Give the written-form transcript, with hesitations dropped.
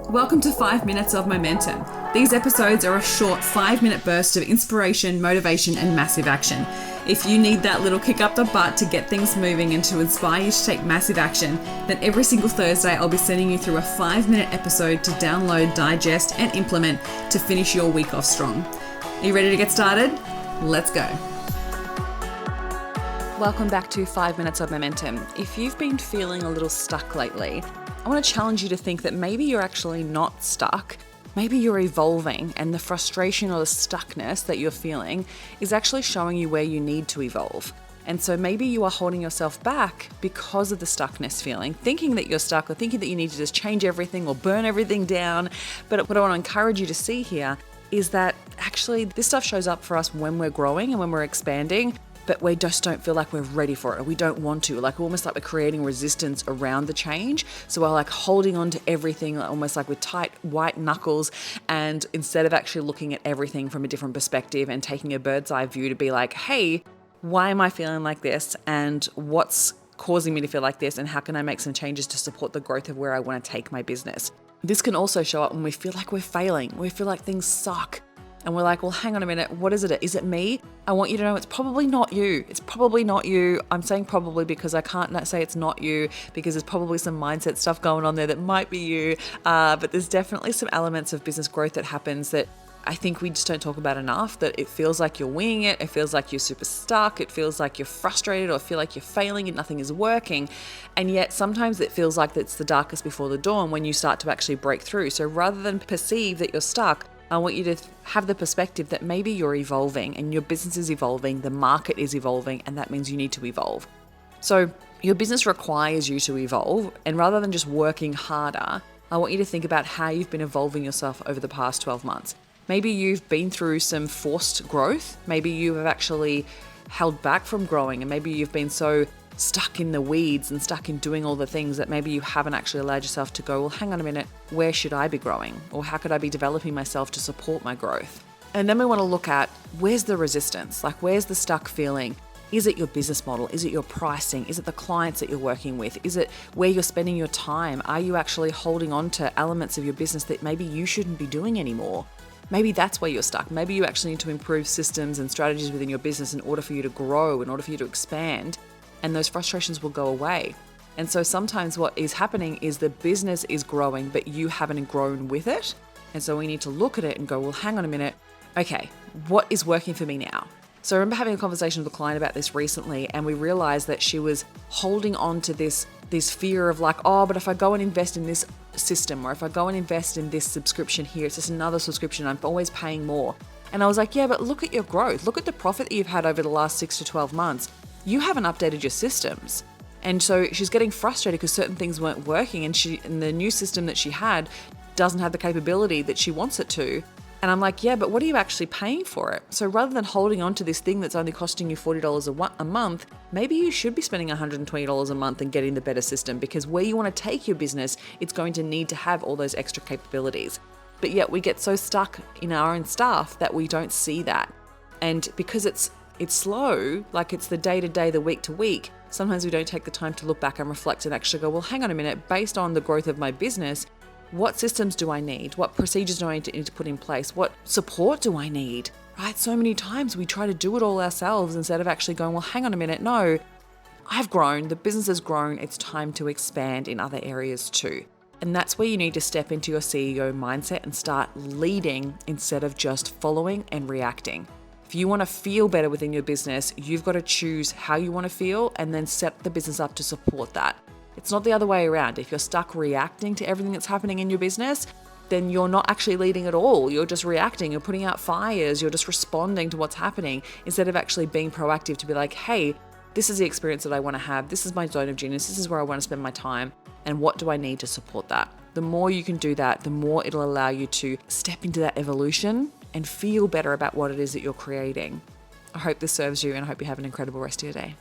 Welcome to 5 Minutes of Momentum. These episodes are a short 5-minute burst of inspiration, motivation, and massive action. If you need that little kick up the butt to get things moving and to inspire you to take massive action, then every single Thursday I'll be sending you through a 5-minute episode to download, digest, and implement to finish your week off strong. Are you ready to get started? Let's go. Welcome back to 5 Minutes of Momentum. If you've been feeling a little stuck lately, I want to challenge you to think that maybe you're actually not stuck. Maybe you're evolving, and the frustration or the stuckness that you're feeling is actually showing you where you need to evolve. And so maybe you are holding yourself back because of the stuckness feeling, thinking that you're stuck or thinking that you need to just change everything or burn everything down. But what I want to encourage you to see here is that actually this stuff shows up for us when we're growing and when we're expanding, but we just don't feel like we're ready for it, or we don't want to, almost like we're creating resistance around the change. So we're like holding on to everything, almost like with tight white knuckles, and instead of actually looking at everything from a different perspective and taking a bird's eye view to be like, hey, why am I feeling like this, and what's causing me to feel like this, and how can I make some changes to support the growth of where I want to take my business? This can also show up when we feel like we're failing, we feel like things suck. And we're like, well, hang on a minute. What is it? Is it me? I want you to know it's probably not you. It's probably not you. I'm saying probably because I can't say it's not you, because there's probably some mindset stuff going on there that might be you. But there's definitely some elements of business growth that happens that I think we just don't talk about enough, that it feels like you're winging it. It feels like you're super stuck. It feels like you're frustrated or feel like you're failing and nothing is working. And yet sometimes it feels like it's the darkest before the dawn when you start to actually break through. So rather than perceive that you're stuck, I want you to have the perspective that maybe you're evolving and your business is evolving, the market is evolving, and that means you need to evolve. So your business requires you to evolve, and rather than just working harder, I want you to think about how you've been evolving yourself over the past 12 months. Maybe you've been through some forced growth. Maybe you have actually held back from growing, and maybe you've been so stuck in the weeds and stuck in doing all the things that maybe you haven't actually allowed yourself to go, well, hang on a minute, where should I be growing? Or how could I be developing myself to support my growth? And then we want to look at, where's the resistance? Like, where's the stuck feeling? Is it your business model? Is it your pricing? Is it the clients that you're working with? Is it where you're spending your time? Are you actually holding on to elements of your business that maybe you shouldn't be doing anymore? Maybe that's where you're stuck. Maybe you actually need to improve systems and strategies within your business in order for you to grow, in order for you to expand. And those frustrations will go away. And so sometimes what is happening is the business is growing, but you haven't grown with it. And so we need to look at it and go, well, hang on a minute. Okay, what is working for me now? So I remember having a conversation with a client about this recently, and we realized that she was holding on to this fear of like, oh, but if I go and invest in this system, or if I go and invest in this subscription here, it's just another subscription, I'm always paying more. And I was like, yeah, but look at your growth. Look at the profit that you've had over the last 6 to 12 months. You haven't updated your systems. And so she's getting frustrated because certain things weren't working, and the new system that she had doesn't have the capability that she wants it to. And I'm like, yeah, but what are you actually paying for it? So rather than holding on to this thing that's only costing you $40 a month, maybe you should be spending $120 a month and getting the better system, because where you want to take your business, it's going to need to have all those extra capabilities. But yet we get so stuck in our own stuff that we don't see that. And because it's slow, like it's the day-to-day, the week-to-week, sometimes we don't take the time to look back and reflect and actually go, well, hang on a minute, based on the growth of my business, what systems do I need? What procedures do I need to put in place? What support do I need? Right? So many times we try to do it all ourselves instead of actually going, well, hang on a minute, no, I've grown, the business has grown, it's time to expand in other areas too. And that's where you need to step into your CEO mindset and start leading instead of just following and reacting. If you want to feel better within your business, you've got to choose how you want to feel and then set the business up to support that. It's not the other way around. If you're stuck reacting to everything that's happening in your business, then you're not actually leading at all. You're just reacting. You're putting out fires. You're just responding to what's happening instead of actually being proactive to be like, hey, this is the experience that I want to have. This is my zone of genius. This is where I want to spend my time. And what do I need to support that? The more you can do that, the more it'll allow you to step into that evolution and feel better about what it is that you're creating. I hope this serves you, and I hope you have an incredible rest of your day.